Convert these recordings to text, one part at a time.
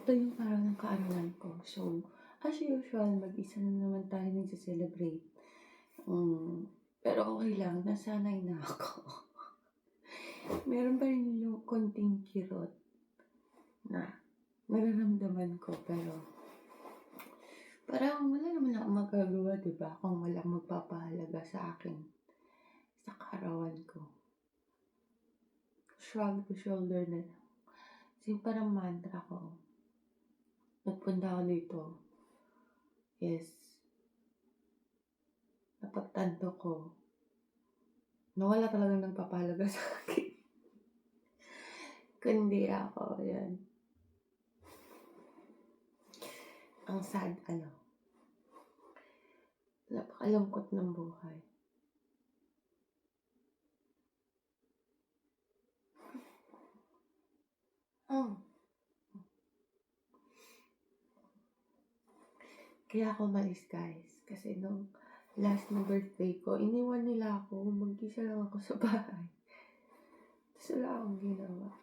Ito yung araw ng kaarawan ko. So, as usual, mag-isa na naman tayo nagse-celebrate. Pero okay lang, nasanay na ako. Meron pa rin yung konting kirot na nararamdaman ko, pero parang wala naman akong magagawa, diba? Kung walang magpapahalaga sa akin sa kaarawan ko. Shrug the shoulder na lang. Kasi parang mantra ko. Nagpunta ako dito. Yes. Napagtanto ko na wala talagang nagpapahalaga sa akin. Kundi ako, yan. Ang sad, napakalungkot ng buhay. Kaya ako umalis, guys. Kasi nung last na birthday ko, iniwan nila ako. Mag-isa lang ako sa bahay. Tapos wala akong ginawa.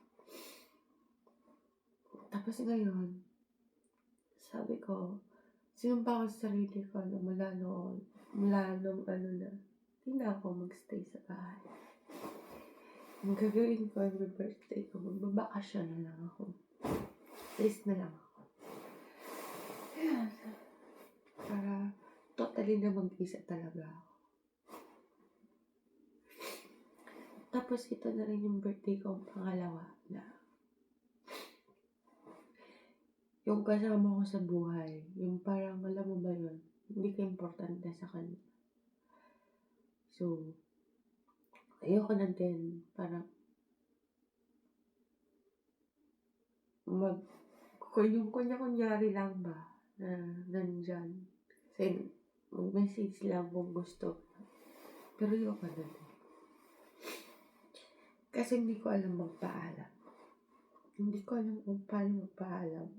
Tapos ngayon, sabi ko, sinumpa ko sa sarili ko na mula nung hindi na ako magstay sa bahay. Ang gagawin ko every birthday ko, magbabakasyon na lang ako. Place na lang ako. Ayan. Para totally na mag-isa talaga ako. Tapos ito na rin yung birthday ko pangalawa na yung kasama ko sa buhay, yung parang alam mo ba yun, hindi ka importante sa kanya. So, ayoko na din parang yung kunyari lang ba na nandyan. Kasi mag-message lang kung gusto. Pero ayoko na din. Kasi hindi ko alam magpaalam. Hindi ko alam kung paano magpaalam.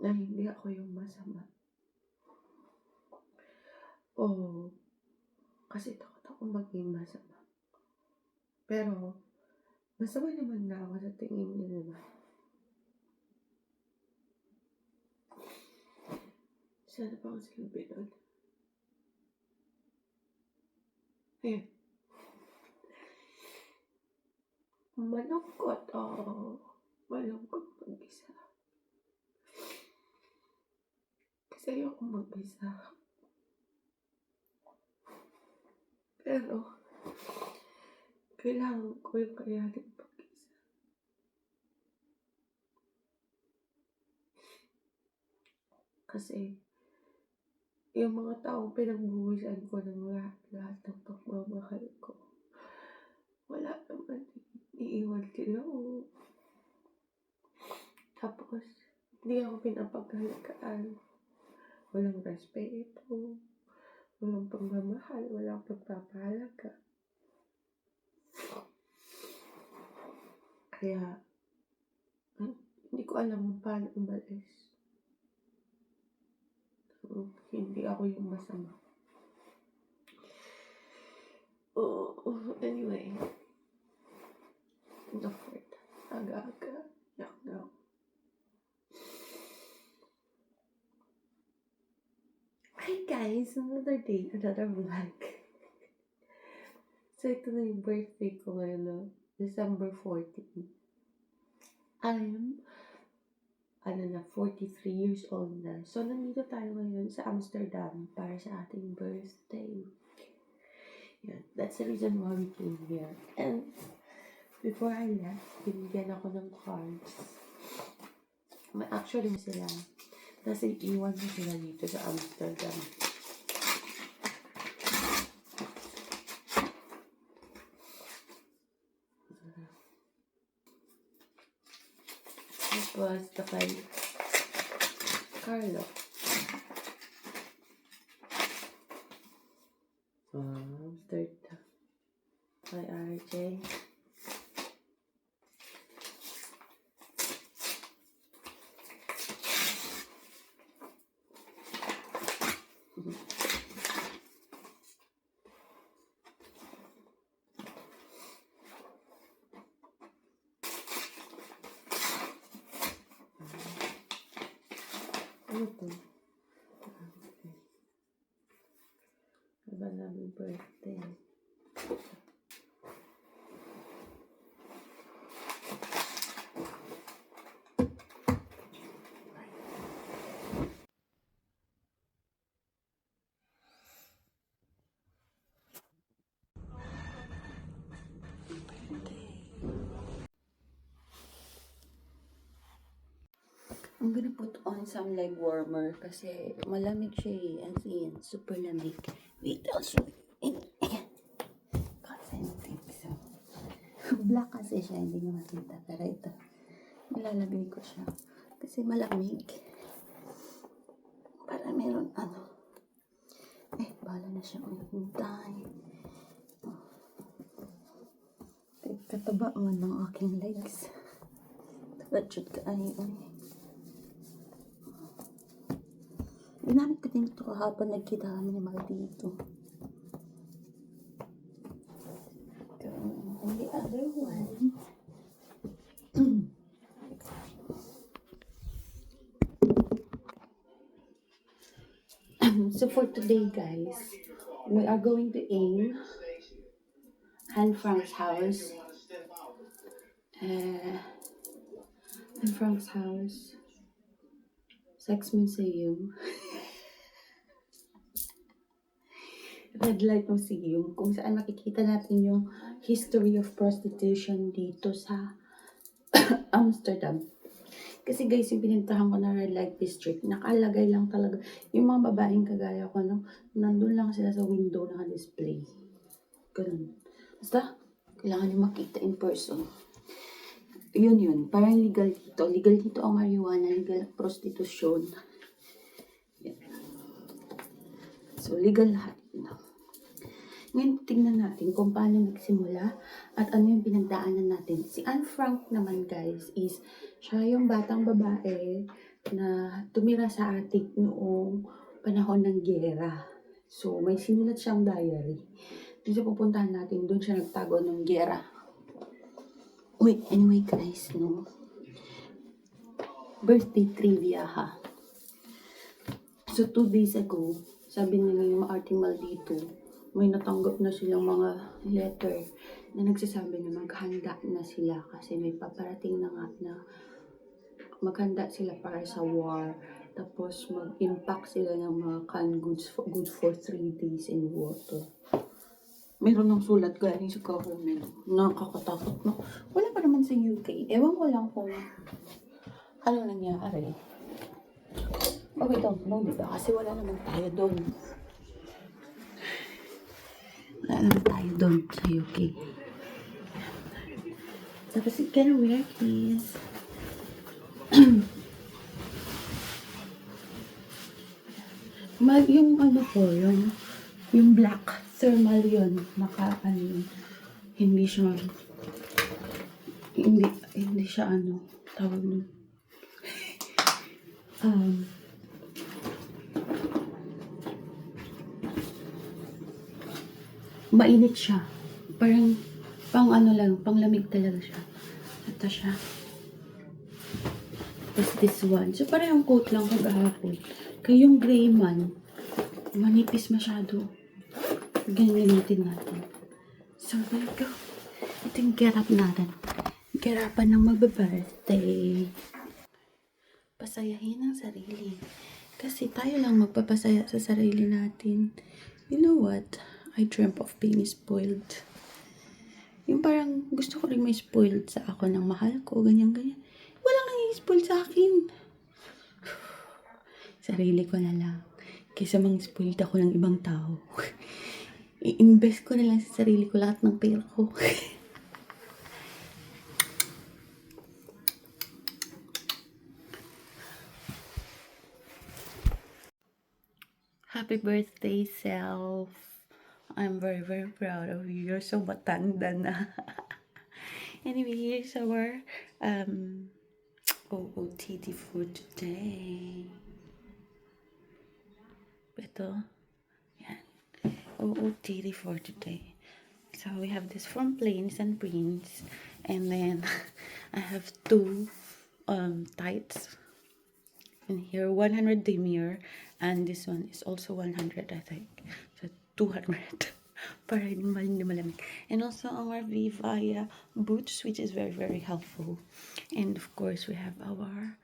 Na hindi ako yung masama. Kasi takot ako maging masama. Pero, masama naman na ako sa tingin niya, diba? Sana pa ang silbi nun. Ayun. Malungkot. Malungkot mag-isa. Kasi ayoko mag-isa. Pero, kailangan ko yung kayanin mag-isa. Kasi, yung mga taong pinagbuwisan ko ng lahat ng pagmamahal ko, wala naman. Iiwan sila o. Tapos, hindi ako pinapagalagaan. Walang respeto, walang pagmamahal, walang pagpapahalaga. Kaya, hindi ko alam kung paano umalis. Hindi ako yung masama. Anyway. Enough for it. Aga-aga. Yak na. Hi guys! Another day, another vlog. So, ito na yung birthday ko ngayon, no? December 14. I'm 43 years old na. So, nandito tayo ngayon sa Amsterdam para sa ating birthday. Yeah, that's the reason why we came here. And before I left, binigyan ako ng cards. Actually, sila. Tapos, iiwan ko sila dito sa Amsterdam. This was the kay Carlo. Amsterdam. Kay RJ. Ano to? Diba namin birthday? I'm gonna put on some leg warmer kasi malamig siya eh. As in, super lamig. Wait, I'll show you. So, black kasi siya, hindi nyo makita. Pero ito, nilalagay ko siya. Kasi malamig. Para meron ano. Bala na siya hintay. Katabaan ng aking legs. Tabad ka ay. Ginamit ko din ito kahapon, nagkita kami ni Mal dito. And the other one. So for today, guys, we are going to aim Anne Frank's house. Anne Frank's house. Sex Museum. Red Light Museum, kung saan makikita natin yung history of prostitution dito sa Amsterdam. Kasi guys, yung pinintahan ko na Red Light District, nakalagay lang talaga. Yung mga babaeng kagaya ko, no, nandun lang sila sa window naka-display. Ganun. Basta, kailangan nyo makita in person. Yun. Parang legal dito. Legal dito ang marijuana, legal prostitution. Yan. So, legal lahat. Ngayon, tingnan natin kung paano nagsimula at ano yung pinagdaanan natin. Si Anne Frank naman, guys, is siya yung batang babae na tumira sa attic noong panahon ng giyera. So, may sinulat siyang diary. Dito pupuntahan natin, doon siya nagtago ng giyera. Wait, anyway guys, no? Birthday trivia ha. So, 2 days ago, sabi nila yung maarting mal dito, may natanggap na silang mga letter na nagsasabi na maghanda na sila kasi may paparating na nga na maghanda sila para sa war. Tapos mag-impact sila ng mga canned goods good for 3 days in water. Meron ng sulat galing sa government. Nakakatakot, no? Wala pa naman sa UK. Ewan ko lang kung ano nangyari. Oh, we don't know, diba? Kasi wala naman tayo doon. Wala naman tayo doon sa UK. Tapos, can you wear keys? Yung ano po, yung black thermal yun, hindi siya ano, tawag nun. Mainit siya. Parang, pang lamig talaga siya. Ito siya. Tapos this one. So, parang yung coat lang kagahapon. Kaya yung gray man, manipis masyado. Gamitin natin. So, there you go. Ito yung get up natin. Get upan ng magbe-birthday. Pasayahin ang sarili. Kasi tayo lang magpapasaya sa sarili natin. You know what? I dreamt of being spoiled. Yung parang gusto ko rin may spoiled sa ako ng mahal ko, ganyan-ganyan. Walang nang-spoiled sa akin. Sarili ko na lang. Kaysa mang-spoiled ako ng ibang tao. I-invest ko na lang sa sarili ko lahat ng pera ko. Happy birthday, self. I'm very, very proud of you. You're so matanda na. Anyway, here's our OOTD for today. Ito. Yan. OOTD for today. So, we have this from Plains and Prince. And then, I have 2 tights. And here 100 demier, and this one is also 100, I think. So 200 para hindi malamig. And also our Vivaya boots, which is very very helpful. And of course we have our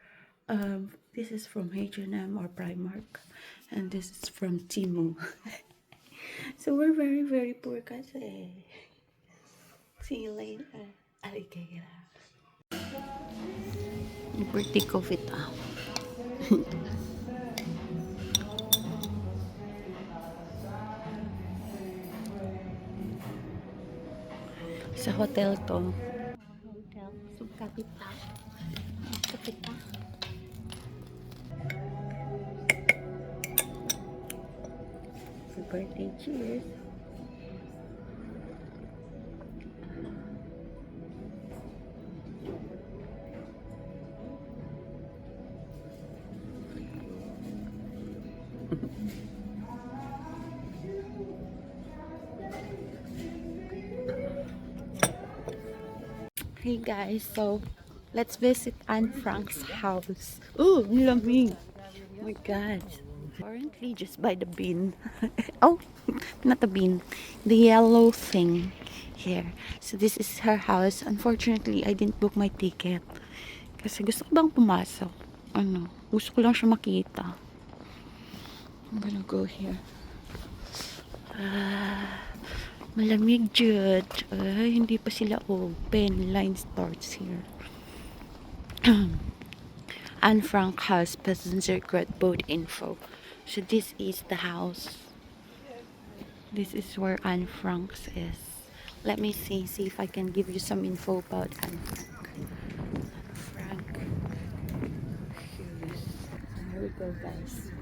this is from H&M or Primark, and this is from Temu. So we're very very poor kasi. See you later. Alligator. Birthday coffee ta. Sa hotel to. Hotel. Subkapita. Kapita. Happy birthday. Cheers. Hey guys, so let's visit Anne Frank's house. Oh, lamig. Oh my god. Currently just by the bin. Oh, not the bin. The yellow thing here. So this is her house. Unfortunately, I didn't book my ticket. Kasi gusto ko bang pumasok. Ano, gusto ko lang siya makita. I'm gonna go here. Malamig jud. Ay, hindi pa sila open. Line starts here. Anne Frank House passenger credit boat info. So this is the house. This is where Anne Frank's is. Let me see if I can give you some info about Anne Frank. Anne Frank. Here we go, guys.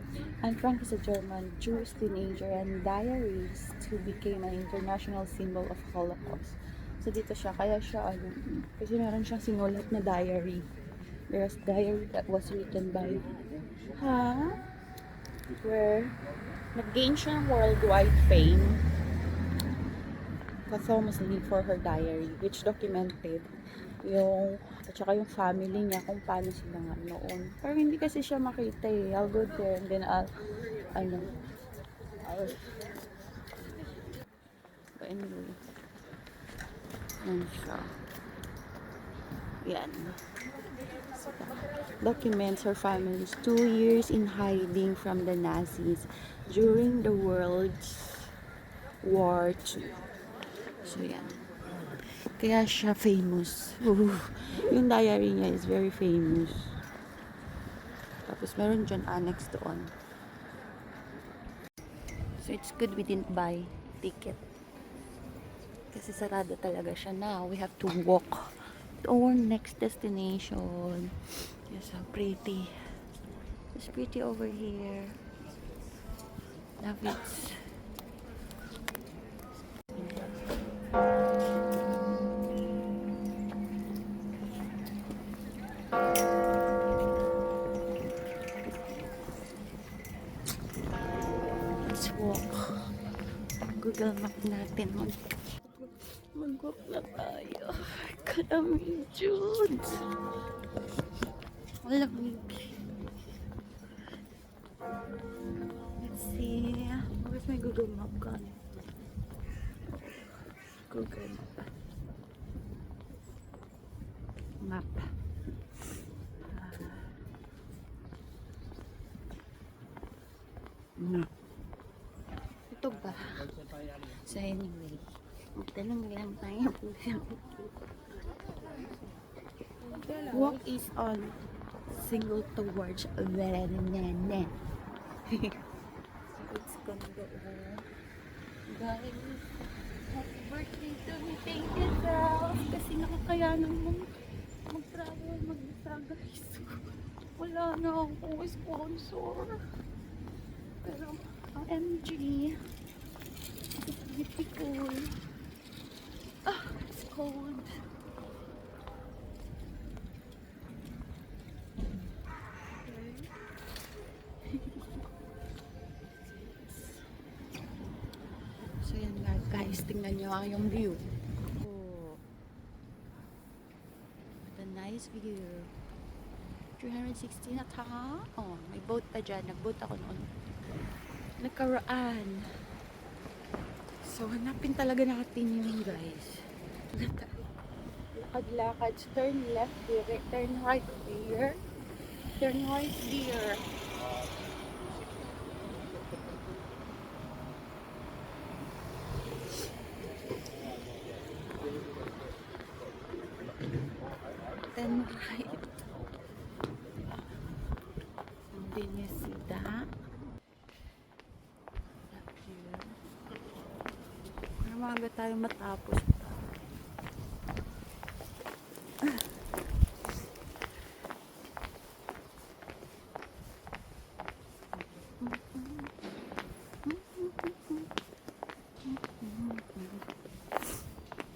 Anne Frank is a German Jewish teenager and diarist who became an international symbol of Holocaust. So dito siya, kaya siya, kasi meron siyang sinulat na diary. There's diary that was written by, where nag-gain siya ng worldwide fame, famously for her diary, which documented yung, at saka yung family niya kung paano sila nga noon. Pero hindi kasi siya makita eh. I'll go there and then I'll but anyway, yan siya. Yan. Documents her family's 2 years in hiding from the Nazis during the World War II. So yan. Kaya siya famous. Yung diary niya is very famous. Tapos meron dyan annex doon. So it's good we didn't buy ticket. Kasi sarado talaga siya. Now we have to walk to our next destination. Yes, how pretty. It's pretty over here. Love it. Let's walk. Google Map natin. Mag-walk na tayo. Kalamig, Jude. Malamig. Let's see. Where's my Google Map gone? Google Map. No. Ito ba? So anyway, magtanong lang tayo. Walk is on single towards Veranene. It's gonna go over. Guys, happy birthday to me. Thank you, girls. Kasi nakakayanan mo mag-travel, mag-visa, guys. Wala na akong sponsor. Pero, OMG. It's beautiful. Ah, it's cold. So yan nga guys, tingnan nyo ang yung view. Oh, what a nice view. 360 na ta. Oh, may boat pa dyan. Nag-boat ako noon. Nagkaraan. So, hanapin talaga natin yun, guys. Lakad-lakad. Turn left here. Turn right here. Turn right here. Then right. Hindi niya sida. Left here. Para maaga tayo matapos.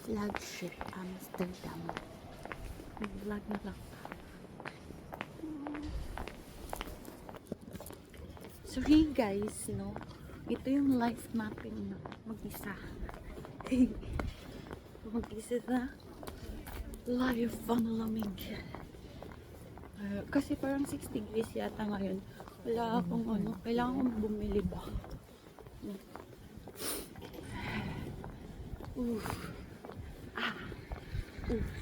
Flagship Amsterdam. Vlog na lang. So hey guys, no? Ito yung life mapping no? Mag-isa. Mag-isa na live ang lamig. Kasi parang 6 degrees yata ngayon. Wala akong ano, kailangan kong bumili ba? Oof. Ah. Oof.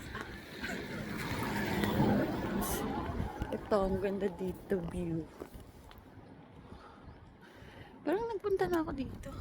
Ito, ang ganda dito, view. Parang nagpunta na ako dito.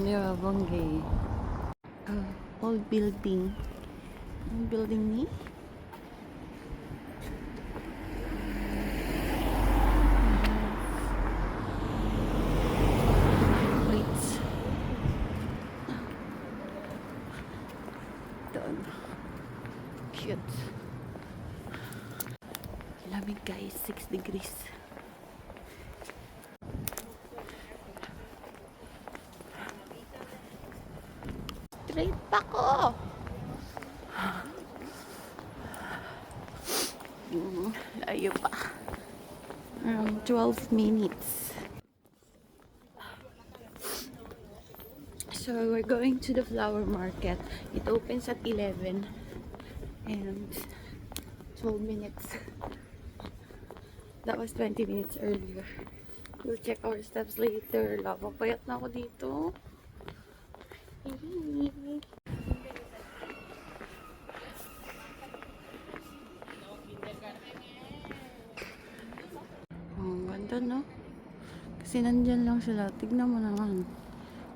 Yeah, Bangay. Old building. Ang building ni? Wait. Doon. Cute. Lamig guys, 6 degrees. Straight pa ko. Layo pa. Around 12 minutes. So we're going to the flower market. It opens at 11 and 12 minutes. That was 20 minutes earlier. We'll check our steps later. Lava, payat na ako dito. Ang ganda, no? Kasi nandyan lang sila. Tignan mo naman.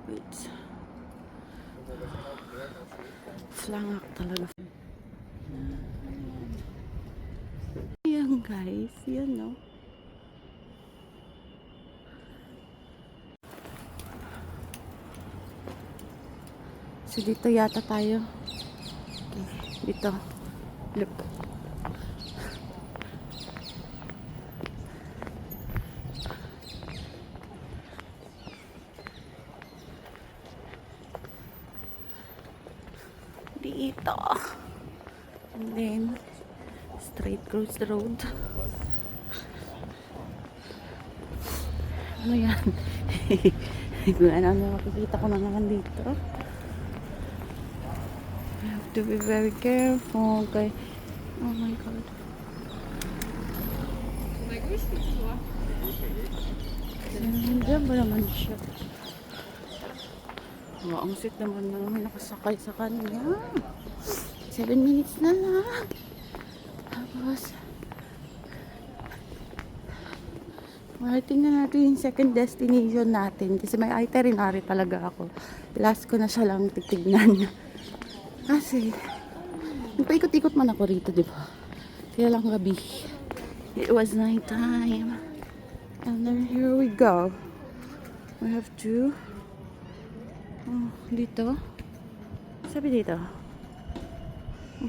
Wait. Flangak talaga. Ayan guys. Yan, no? So, dito yata tayo. Okay, dito. Look. Dito. And then, straight across the road. Ano yan? Kung ano makikita ko na naman dito. I have to be very careful. Okay. Oh my God. Diyan ba naman siya? Wow, ang sweet naman nakasakay sa kanya. 7 minutes na lang. Tapos, tingnan natin yung second destination natin. Kasi may itinerary talaga ako. Last ko na siya lang titignan. Kasi, nagpaikot-ikot man ako rito, di ba? Kaya lang gabi. It was night time. And then here we go. We have to... Oh, dito. Sabi dito.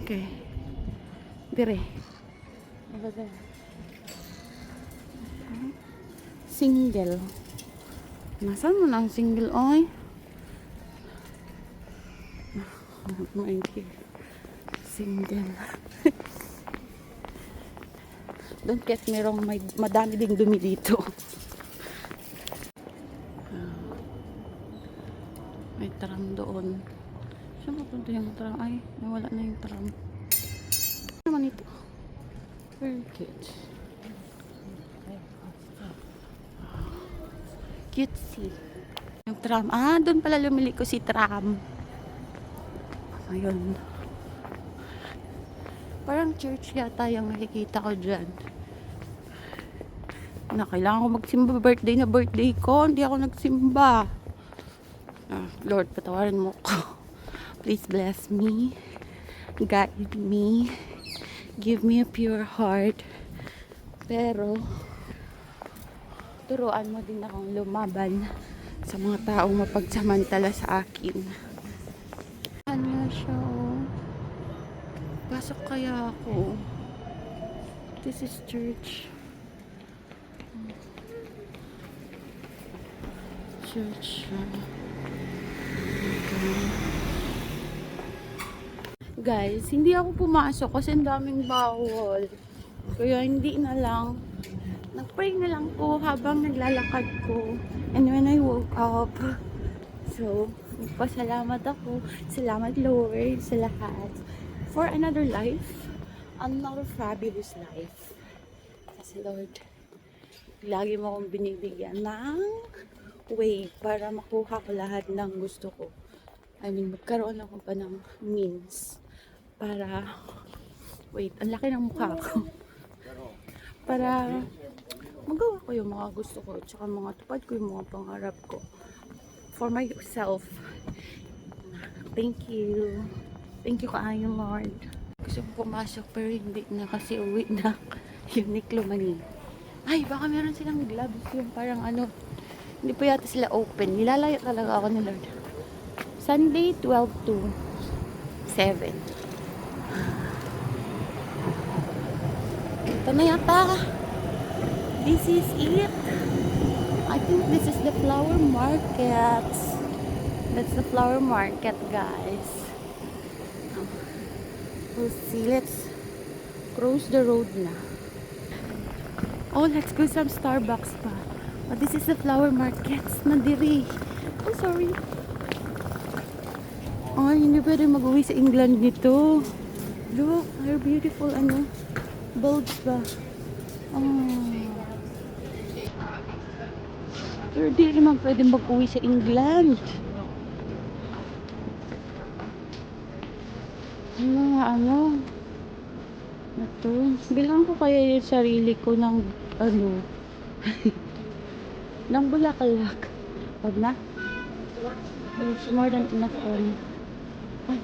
Okay. Dire. Over there. Okay. Single. Nasaan mo na ang single, oy? Right here. Single. Don't get me wrong, madami ding dumi dito. May tram doon. Saan mapunta yung tram? Ay, nawala na yung tram. Ano naman ito? Very cute. Cutesy. Yung tram. Ah, doon pala lumili ko si tram. Ayun. Parang church yata yung nakikita ko dyan. Na kailangan ko magsimba. Birthday ko. Hindi ako nagsimba. Lord, patawarin mo ko. Please bless me. Guide me. Give me a pure heart. Pero, turuan mo din akong lumaban sa mga taong mapagsamantala sa akin. Ano siya, oh. Pasok kaya ako. This is church. Church. Guys, hindi ako pumasok kasi ang daming bawal. Kaya hindi na lang. Nag-pray na lang po habang naglalakad ko. And when I woke up, so, nagpasalamat ako. Salamat Lord sa lahat. For another life, another fabulous life. Kasi Lord, lagi mo akong binibigyan ng way para makuha ko lahat ng gusto ko. I mean, magkaroon ako pa ng means para, wait, ang laki ng mukha ko. Para magawa ko yung mga gusto ko, tsaka mga tupad ko yung mga pangarap ko. For myself. Thank you. Thank you kaayo, Lord. Gusto ko pumasok pero hindi na kasi uwi na Uniqlo Mani. Ay, baka meron silang gloves yung parang ano. Hindi pa yata sila open. Nilalaya talaga ako ni Lord. Sunday, 12 to 7. Ito na yata. This is it. I think this is the flower market. That's the flower market, guys. We'll see. Let's cross the road na. Oh, let's go some Starbucks pa. Oh, this is the flower market. Nadiri. Oh, sorry. Oh, hindi pwede mag-uwi sa England nito. Look, how beautiful, ano, bulbs ba? Oh. Pero di naman pwede mag-uwi sa England. Ano, ito. Bilang ko kaya yung sarili ko ng, ano, ng bulaklak. Wag na. It's more than enough for me. Ay,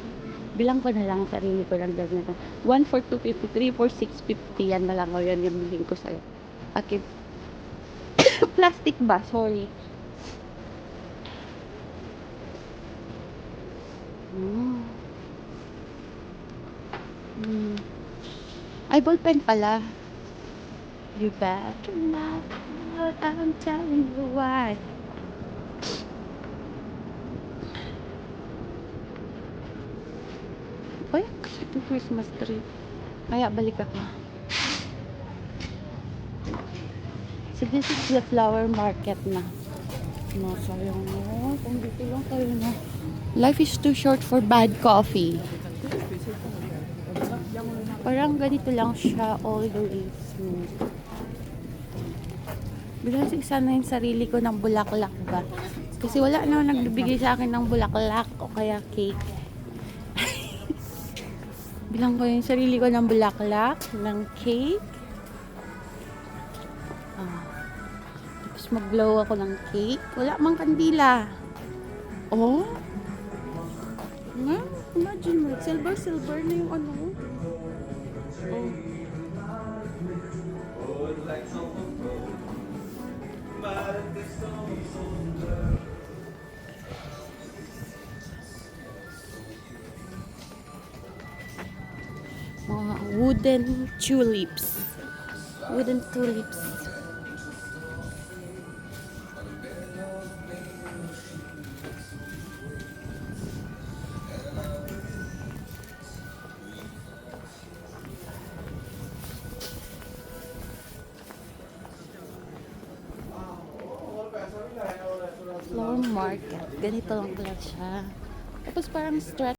bilang ko na lang ang sarili ko ng ganito. 1 for 250, 3 for 650. Yan na lang. O, yan yung bilhin ko sa'yo. Okay. Plastic ba? Sorry. Mm. Mm. Ay, ballpen pala. You better not, but I'm telling you why. Ay, ito Christmas tree. Kaya balik ako. So this is the flower market na. Sayang mo. Kung dito lang tayo na. Life is too short for bad coffee. Parang ganito lang siya all the way through. Bilang sana yung sarili ko ng bulaklak ba? Kasi wala naman nagbibigay sa akin ng bulaklak o kaya cake. Bilang ko yung sarili ko ng bulaklak, ng cake. Tapos mag-blow ako ng cake. Wala mang kandila. Oh? Nga, imagine mo. Silver na yung ano. Oh. Mga wooden tulips. Wooden tulips. Flower market. Ganito lang pala siya. Tapos parang stretch.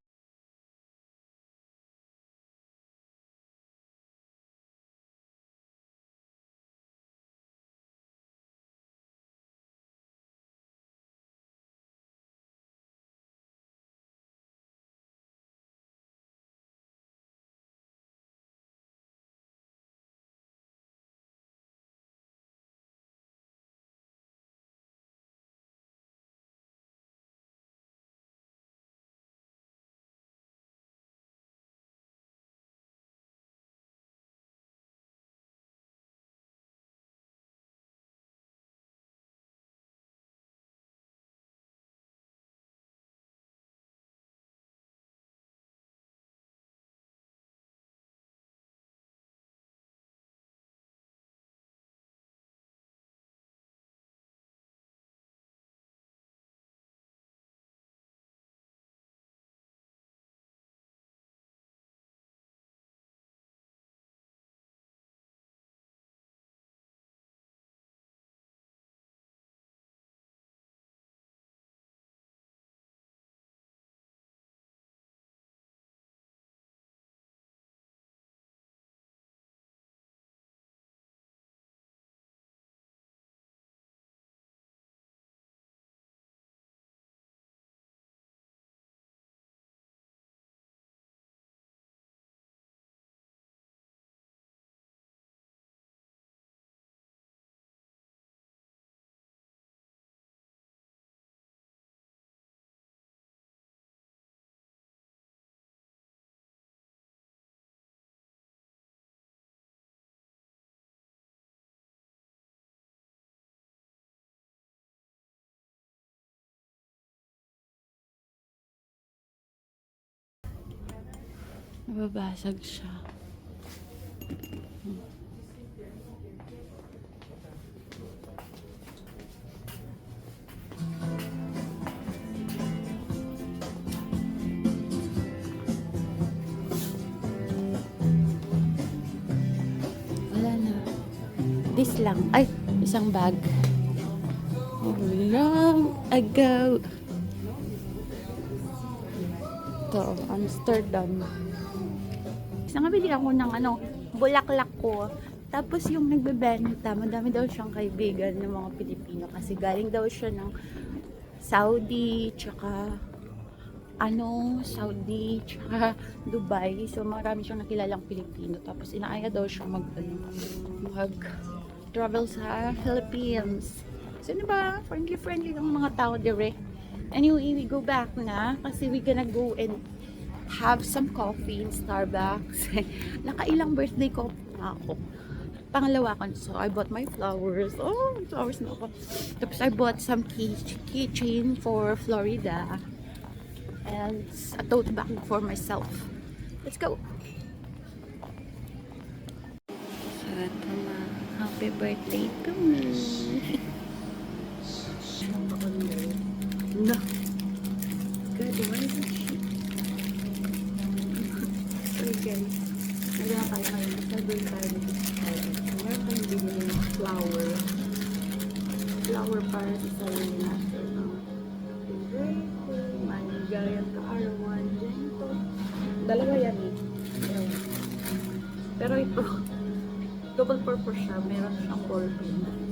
Nababasag siya. Wala na. This lang. Ay, isang bag. Long ago. Ito, Amsterdam. Nakabili ako ng bulaklak ko. Tapos yung nagbebenta, madami daw siyang kaibigan ng mga Pilipino kasi galing daw siya ng Saudi, tsaka Saudi, tsaka Dubai. So marami siyang nakilalang Pilipino. Tapos inaaya daw siya mag travel sa Philippines. So diba, friendly ng mga tao dire. Anyway, we go back na kasi we gonna go and have some coffee in Starbucks. Nakailang birthday coffee na ako. Pangalawa ko. So, I bought my flowers. Oh, flowers na ako. Tapos, I bought some keychain for Florida. and a tote bag for myself. Let's go! So, ito na. Happy birthday to me! No! God, what is this shit? Sorry guys. Nagana tayo kayo. Nagsabi tayo dito sa tayo. Meron tayong bigyan ng flower. Flower para sa sarili natin. Happy birthday! Maligayang kaarawan. Dito. Dalawa yan eh. Dalawa. Pero ito, double purpose siya. Meron siyang ball pen.